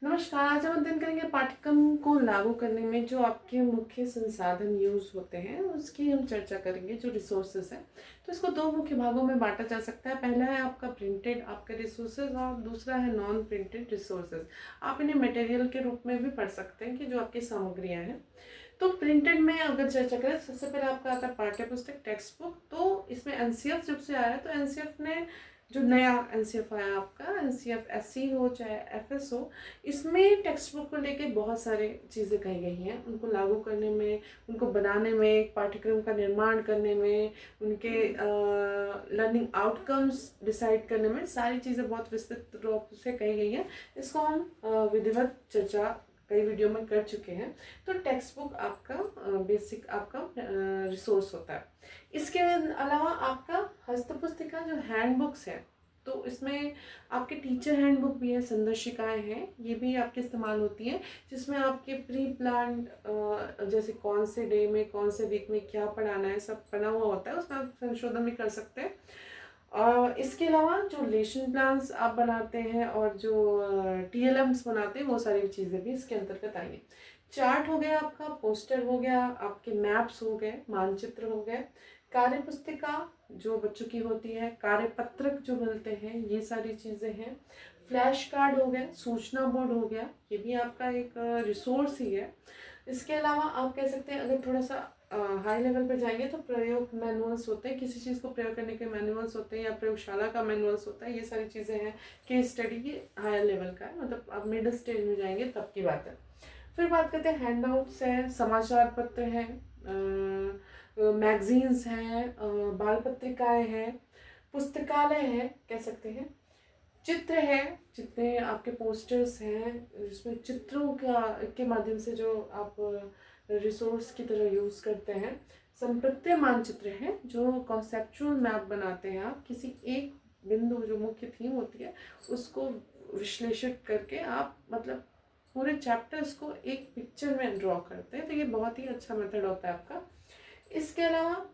नमस्कार। आज हम अध्ययन करेंगे पाठ्यक्रम को लागू करने में जो आपके मुख्य संसाधन यूज होते हैं उसकी हम चर्चा करेंगे, जो रिसोर्सेज हैं। तो इसको दो मुख्य भागों में बांटा जा सकता है। पहला है आपका प्रिंटेड आपके रिसोर्सेज और दूसरा है नॉन प्रिंटेड रिसोर्सेज। आप इन्हें मटेरियल के रूप में भी पढ़ सकते हैं कि जो आपकी सामग्रियां हैं। तो प्रिंटेड में अगर चर्चा करें, सबसे पहले आपका आता है पाठ्य पुस्तक, टेक्स्ट बुक। तो इसमें एनसीएफ जब से आया है तो एनसीएफ ने जो नया एनसीएफ आया आपका, एनसीएफ एससी हो चाहे एफएस हो, इसमें टेक्स्ट बुक को लेके बहुत सारी चीज़ें कही गई हैं। उनको लागू करने में, उनको बनाने में, एक पाठ्यक्रम का निर्माण करने में, उनके लर्निंग आउटकम्स डिसाइड करने में सारी चीज़ें बहुत विस्तृत रूप से कही गई हैं। इसको हम विधिवत चर्चा कई वीडियो में कर चुके हैं। तो टेक्स्ट बुक आपका बेसिक आपका रिसोर्स होता है। इसके अलावा आपका हस्तपुस्तिका जो हैंड बुक्स है, तो इसमें आपके टीचर हैंड बुक भी है, संदर्शिकाएं हैं, ये भी आपके इस्तेमाल होती हैं, जिसमें आपके प्री प्लान जैसे कौन से डे में कौन से वीक में क्या पढ़ाना है सब बना हुआ होता है, उसमें आप संशोधन भी कर सकते हैं। इसके अलावा जो लेसन प्लान्स आप बनाते हैं और जो टीएलएम्स बनाते हैं, वो सारी चीज़ें भी इसके अंतर्गत आएंगी। चार्ट हो गया आपका, पोस्टर हो गया, आपके मैप्स हो गए, मानचित्र हो गए, कार्य पुस्तिका जो बच्चों की होती है, कार्य पत्रक जो मिलते हैं, ये सारी चीज़ें हैं। फ्लैश कार्ड हो गए, सूचना बोर्ड हो गया, ये भी आपका एक रिसोर्स ही है। इसके अलावा आप कह सकते हैं, अगर थोड़ा सा हाई लेवल पे जाएंगे तो प्रयोग मैनुअल्स होते हैं, किसी चीज़ को प्रयोग करने के मैनुअल्स होते हैं या प्रयोगशाला का मैनुअल्स होता है, ये सारी चीज़ें हैं। केस स्टडी की हायर लेवल का है, मतलब आप मिडिल स्टेज में जाएंगे तब की बात है। फिर बात करते हैं हैंडआउट्स हैं, समाचार पत्र हैं, मैगजीन्स हैं, बाल पत्रिकाएँ हैं, पुस्तकालय है कह सकते हैं, चित्र है, जितने आपके पोस्टर्स हैं जिसमें चित्रों के माध्यम से जो आप रिसोर्स की तरह यूज़ करते हैं। संपत्ति मानचित्र है, जो कॉन्सेप्चुअल मैप बनाते हैं आप, किसी एक बिंदु जो मुख्य थीम होती है उसको विश्लेषित करके आप मतलब पूरे चैप्टर्स को एक पिक्चर में ड्रॉ करते हैं। तो ये बहुत ही अच्छा मेथड होता है आपका। इसके अलावा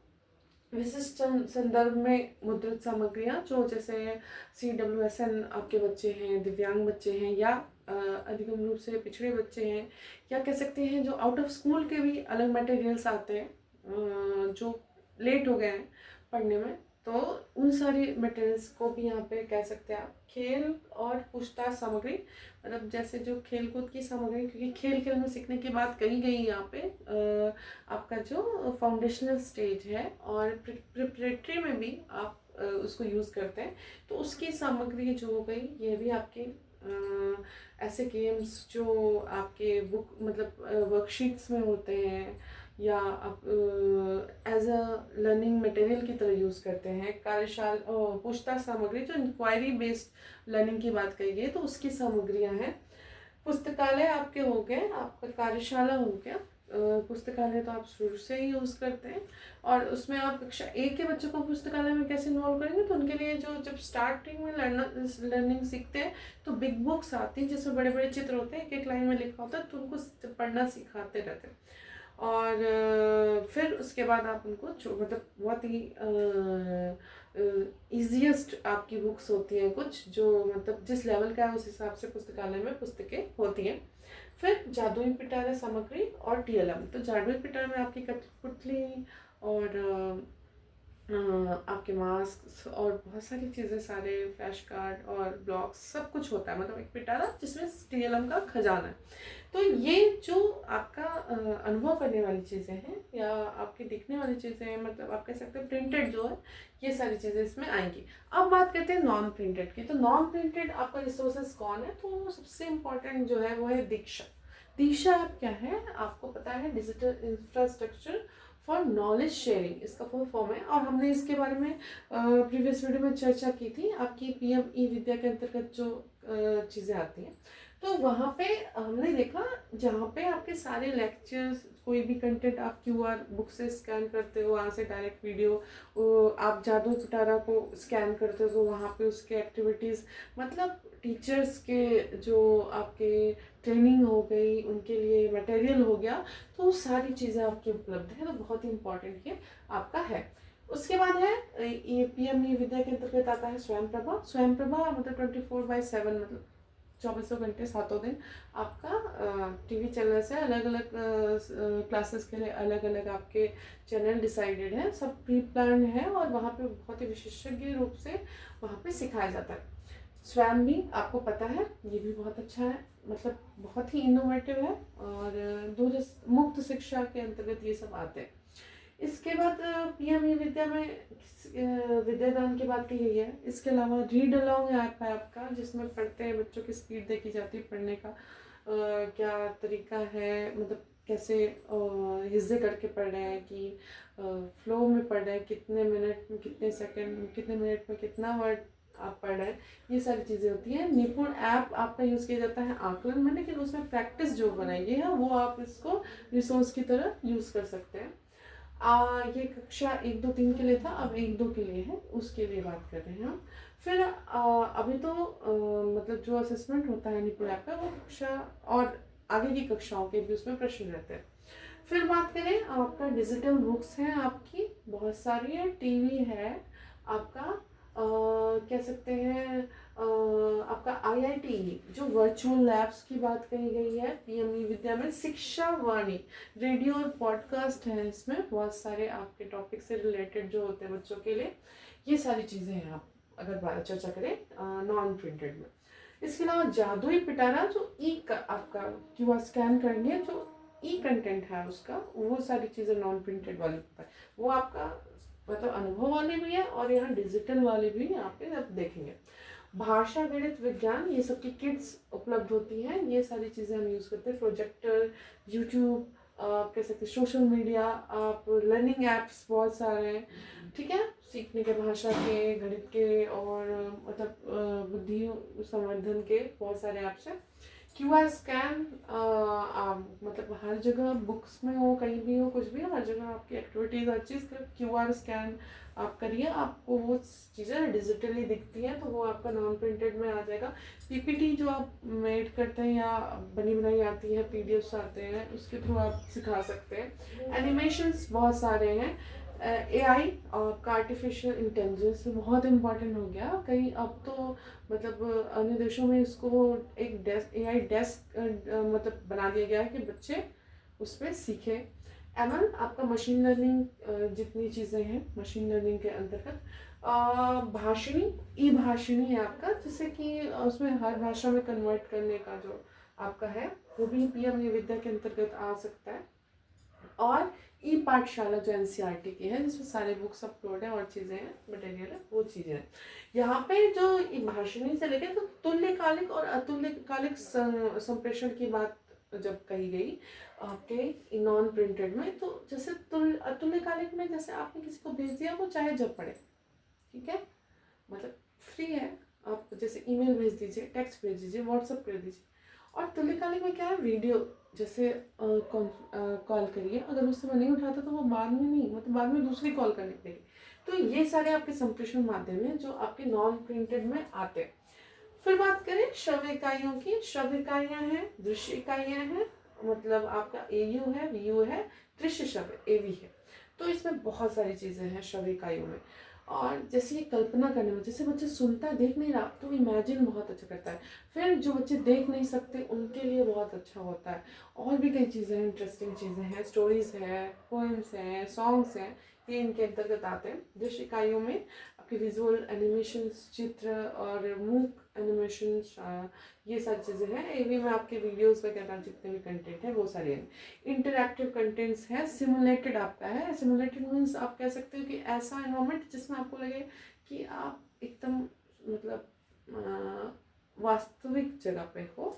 विशिष्ट संदर्भ में मुद्रित सामग्रियाँ, जो जैसे CWSN आपके बच्चे हैं, दिव्यांग बच्चे हैं, या अधिगम रूप से पिछड़े बच्चे हैं, या कह सकते हैं जो आउट ऑफ स्कूल के भी अलग मटेरियल्स आते हैं, जो लेट हो गए हैं पढ़ने में, तो उन सारी मटेरियल्स को भी यहाँ पे कह सकते हैं आप। खेल और पूछताछ सामग्री, मतलब जैसे जो खेल कूद की सामग्री, क्योंकि खेल खेल में सीखने की बात कही गई यहाँ पे। आपका जो फाउंडेशनल स्टेज है और प्रिपरेटरी में भी आप उसको यूज़ करते हैं, तो उसकी सामग्री जो हो गई, ये भी आपके ऐसे गेम्स जो आपके बुक मतलब वर्कशीट्स में होते हैं, या आप एज अ लर्निंग मटेरियल की तरह यूज़ करते हैं। कार्यशाला पूछताछ सामग्री, जो इंक्वायरी बेस्ड लर्निंग की बात कही गई है, तो उसकी सामग्रियां हैं। पुस्तकालय आपके हो गए, आपका कार्यशाला हो गया। पुस्तकालय तो आप शुरू से ही यूज़ करते हैं, और उसमें आप कक्षा 1 के बच्चों को पुस्तकालय में कैसे इन्वॉल्व करेंगे, तो उनके लिए जो जब स्टार्टिंग में लर्निंग सीखते हैं तो बिग बुक्स आती हैं जिसमें बड़े बड़े चित्र होते हैं, एक एक लाइन में लिखा होता है, तो उनको पढ़ना सिखाते रहते हैं। और फिर उसके बाद आप उनको मतलब बहुत ही ईजीएस्ट आपकी बुक्स होती हैं कुछ, जो मतलब जिस लेवल का है उस हिसाब से पुस्तकालय में पुस्तकें होती हैं। फिर जादुई पिटारा सामग्री और टीएलएम। तो जादुई पिटारा में आपकी कठपुतली और आपके मास्क और बहुत सारी चीज़ें, सारे फ्लैश कार्ड और ब्लॉक्स, सब कुछ होता है, मतलब एक पिटारा जिसमें टीएलएम का खजाना है। तो ये जो आपका अनुभव करने वाली चीज़ें हैं या आपकी दिखने वाली चीज़ें हैं, मतलब आप कह सकते हैं प्रिंटेड जो है, ये सारी चीज़ें इसमें आएंगी। अब बात करते हैं नॉन प्रिंटेड की। तो नॉन प्रिंटेड आपका रिसोर्सेज कौन है, तो सबसे इम्पॉर्टेंट जो है वो है दीक्षा। दीक्षा ऐप क्या है, आपको पता है, digital infrastructure for knowledge sharing इसका फुल फॉर्म है, और हमने इसके बारे में प्रीवियस वीडियो में चर्चा की थी। आपकी PM ई विद्या के अंतर्गत जो चीज़ें आती हैं, तो वहाँ पे हमने देखा, जहाँ पे आपके सारे लेक्चर्स, कोई भी कंटेंट आप QR बुक से स्कैन करते हो, वहाँ से डायरेक्ट वीडियो, आप जादू पिटारा को स्कैन करते हो तो वहाँ पे उसके एक्टिविटीज़, मतलब टीचर्स के जो आपके ट्रेनिंग हो गई, उनके लिए मटेरियल हो गया, तो सारी चीज़ें आपकी उपलब्ध है। तो बहुत ही इम्पोर्टेंट ये आपका है। उसके बाद है ये PM ई विद्या के अंतर्गत आता है स्वयं प्रभा। स्वयं प्रभा मतलब 24/7, मतलब 24 घंटे सातों दिन आपका टीवी चैनल से अलग अलग क्लासेस के लिए अलग अलग आपके चैनल डिसाइडेड है, सब प्री प्लान है और वहाँ पे बहुत ही विशेषज्ञ रूप से वहाँ पे सिखाया जाता है। स्वयं भी आपको पता है, ये भी बहुत अच्छा है, मतलब बहुत ही इनोवेटिव है और दूर मुक्त शिक्षा के अंतर्गत ये सब आते हैं। इसके बाद पीएम ई विद्या में विद्यादान की बात कही है। इसके अलावा रीड अलोंग ऐप है आपका, जिसमें पढ़ते हैं बच्चों की स्पीड देखी जाती है, पढ़ने का क्या तरीका है, मतलब कैसे हिस्से करके पढ़ रहे हैं कि फ्लो में पढ़ रहे हैं, कितने मिनट में कितने सेकंड में कितने मिनट में कितना वर्ड आप पढ़ रहे हैं, ये सारी चीज़ें होती हैं। निपुण ऐप आपका यूज़ किया जाता है आकलन में, लेकिन उसमें प्रैक्टिस जो बनाई है वो आप इसको रिसोर्स की तरह यूज़ कर सकते हैं। ये कक्षा 1, 2, 3 के लिए था, अब 1, 2 के लिए है, उसके लिए बात कर रहे हैं हम। फिर अभी तो मतलब जो असेसमेंट होता है निपुण ऐप का, वो कक्षा और आगे की कक्षाओं के भी उसमें प्रश्न रहते हैं। फिर बात करें आपका डिजिटल बुक्स हैं आपकी बहुत सारी है, टीवी है आपका, कह सकते हैं आपका आईआईटी जो वर्चुअल लैब्स की बात कही गई है पीएम ई विद्या में, शिक्षा वाणी रेडियो और पॉडकास्ट है, इसमें बहुत सारे आपके टॉपिक से रिलेटेड जो होते हैं बच्चों के लिए, ये सारी चीज़ें हैं आप अगर चर्चा करें नॉन प्रिंटेड में। इसके अलावा जादुई पिटारा जो आपका क्यूआर स्कैन करेंगे, जो ई कंटेंट है उसका, वो सारी चीज़ें नॉन प्रिंटेड वाली वो आपका मतलब अनुभव वाले भी है और यहाँ डिजिटल वाले भी यहाँ पे आप देखेंगे। भाषा गणित विज्ञान ये सब की किट्स उपलब्ध होती हैं, ये सारी चीज़ें हम यूज़ करते हैं। प्रोजेक्टर, यूट्यूब, आप कह सकते हैं सोशल मीडिया, आप लर्निंग ऐप्स बहुत सारे हैं, ठीक है, सीखने के, भाषा के, गणित के और मतलब बुद्धि संवर्धन के बहुत सारे ऐप्स हैं। क्यूआर स्कैन मतलब हर जगह बुक्स में हो, कहीं भी हो, कुछ भी हो, हर जगह आपकी एक्टिविटीज़ हर चीज़ का क्यूआर स्कैन आप करिए, आपको वो चीज़ें डिजिटली दिखती हैं, तो वो आपका नॉन प्रिंटेड में आ जाएगा। पीपीटी जो आप मेड करते हैं या बनी बनाई आती है, पीडीएफ्स आते हैं, उसके थ्रू आप सिखा सकते हैं। एनिमेशंस बहुत सारे हैं। एआई आपका आर्टिफिशियल इंटेलिजेंस बहुत इम्पॉर्टेंट हो गया कहीं, अब तो मतलब अन्य देशों में इसको एक डेस्क एआई डेस्क मतलब बना दिया गया है कि बच्चे उस पर सीखें। एमएल आपका मशीन लर्निंग, जितनी चीज़ें हैं मशीन लर्निंग के अंतर्गत। भाषिणी ई भाषिणी है आपका, जिससे कि उसमें हर भाषा में कन्वर्ट करने का जो आपका है वो भी पीएम ई विद्या के अंतर्गत आ सकता है। और ई पाठशाला जो एनसीईआरटी की है, जिसमें सारे बुक्स अपलोड है और चीज़ें हैं, मटेरियल है, वो चीज़ें हैं। यहाँ पे जो भाषणी से लेकर तो तुल्यकालिक और अतुल्यकालिक संप्रेषण की बात जब कही गई आपके नॉन प्रिंटेड में, तो जैसे अतुल्यकालिक में जैसे आपने किसी को भेज दिया, वो चाहे जब पढ़े, ठीक है, मतलब फ्री है, आप जैसे ईमेल भेज दीजिए, टेक्स्ट भेज दीजिए, व्हाट्सएप कर दीजिए। और तुल्यकालिक में क्या है, वीडियो जैसे कॉल करिए, अगर उस समय नहीं उठाता तो वो बाद में नहीं, मतलब बाद में दूसरी कॉल करने देगी। तो ये सारे आपके संप्रेषण माध्यम हैं जो आपके नॉन प्रिंटेड में आते हैं। फिर बात करें श्रव्य इकाइयों की, श्रव्य इकाइयाँ हैं, दृश्य इकाइयाँ हैं, मतलब आपका एयू है, वीयू है, दृश्य श्रव्य एवी है। तो इसमें बहुत सारी चीज़ें हैं श्रव्य इकाइयों में। और जैसे ये कल्पना करने में, जैसे बच्चे सुनता है, देख नहीं रहा, तो इमेजिन बहुत अच्छा करता है। फिर जो बच्चे देख नहीं सकते उनके लिए बहुत अच्छा होता है। और भी कई चीज़ें हैं, इंटरेस्टिंग चीज़ें हैं, स्टोरीज हैं, पोएम्स हैं, सॉन्ग्स हैं, ये इनके अंतर्गत आते हैं। दृश्य इकाइयों में आपके विजुअल एनिमेशंस, चित्र और मूक एनिमेशंस, ये सारी चीज़ें हैं। एवी में आपके वीडियोस वगैरह जितने भी कंटेंट है वो सारे हैं। इंटरैक्टिव कंटेंट्स है। सिमुलेटेड आपका है, सिमुलेटेड मीन्स आप कह सकते हो कि ऐसा एनवायरनमेंट जिसमें आपको लगे कि आप एकदम मतलब वास्तविक जगह पे हो,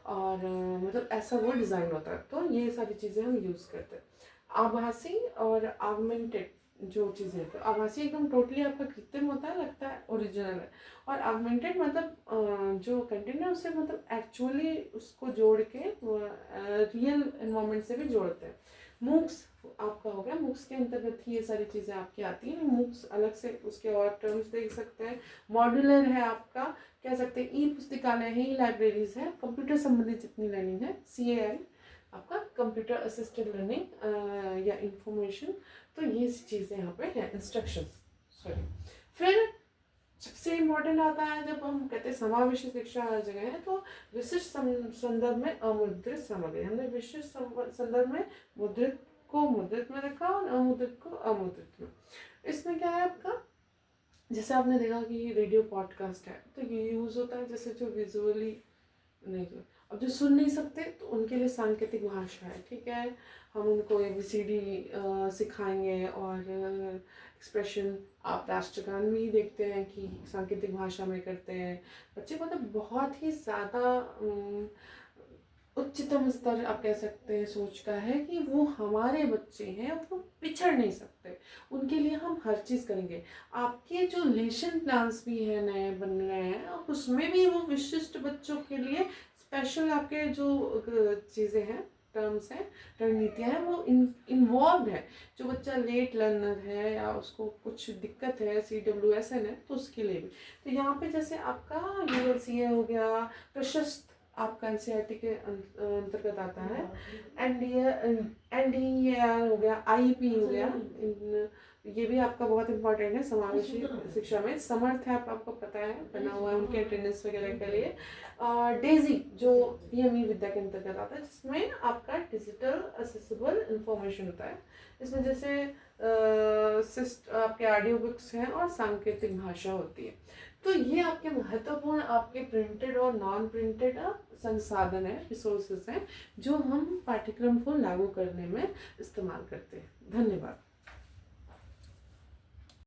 और मतलब ऐसा वो डिज़ाइन होता है। तो ये सारी चीज़ें हम यूज़ करते हैं। आभासी और ऑगमेंटेड जो चीज़ें हैं, तो आभासी एकदम टोटली आपका कृत्रिम होता है, लगता है ओरिजिनल है, और ऑगमेंटेड मतलब जो कंटेंट है उससे मतलब एक्चुअली उसको जोड़ के रियल एनवायरनमेंट से भी जोड़ते हैं। मूक्स आपका हो गया, मूक्स के अंतर्गत ही ये सारी चीज़ें आपकी आती हैं। मूक्स अलग से उसके और टर्म्स देख सकते हैं। मॉड्यूलर है आपका, कह सकते हैं ई पुस्तकालय है, ई लाइब्रेरीज है, कंप्यूटर संबंधित जितनी लर्निंग है, CAI आपका कंप्यूटर असिस्टेड लर्निंग या इंफॉर्मेशन, तो ये चीज़ें यहाँ पे हैं। Instructions, sorry. फिर सबसे इम्पोर्टेंट आता है जब हम कहते हैं समावेशी शिक्षा हर जगह है, तो विशिष्ट संदर्भ में अमुद्रित सामग्री, हमने विशिष्ट संदर्भ में मुद्रित को मुद्रित में रखा और अमुद्रित को अमुद्रित में। इसमें क्या है आपका, जैसे आपने देखा कि रेडियो पॉडकास्ट है तो ये यूज़ होता है, जैसे जो विजुअली नहीं, तो अब जो सुन नहीं सकते तो उनके लिए सांकेतिक भाषा है, ठीक है। हम उनको ABCD सिखाएंगे और एक्सप्रेशन, आप राष्ट्रगान में ही देखते हैं कि सांकेतिक भाषा में करते हैं बच्चे को, तो बहुत ही ज़्यादा उच्चतम स्तर आप कह सकते हैं सोच का है कि वो हमारे बच्चे हैं, वो पिछड़ नहीं सकते, उनके लिए हम हर चीज़ करेंगे। आपके जो लेसन प्लान्स भी हैं नए बन रहे हैं, उसमें भी वो विशिष्ट बच्चों के लिए स्पेशल आपके जो चीज़ें हैं, टर्म्स हैं, रणनीतियाँ हैं, वो इन्वॉल्व है। जो बच्चा लेट लर्नर है या उसको कुछ दिक्कत है, CWSN है, तो उसके लिए भी। तो यहाँ पे जैसे आपका ULCA हो गया, प्रशस्त आपका NCERT के अंतर्गत आता है, NDEAR हो गया, IEP हो गया, ये भी आपका बहुत इंपॉर्टेंट है समावेशी शिक्षा में। समर्थ है, आपको पता है, बना हुआ है उनके अटेंडेंस वगैरह के लिए। डेजी जो PME विद्या के अंतर्गत आता है, जिसमें आपका डिजिटल असेसिबल इंफॉर्मेशन होता है। इसमें जैसे आपके ऑडियो बुक्स हैं और सांकेतिक भाषा होती है। तो ये आपके महत्वपूर्ण आपके प्रिंटेड और नॉन प्रिंटेड संसाधन है, रिसोर्सेज हैं, जो हम पाठ्यक्रम को लागू करने में इस्तेमाल करते हैं। धन्यवाद।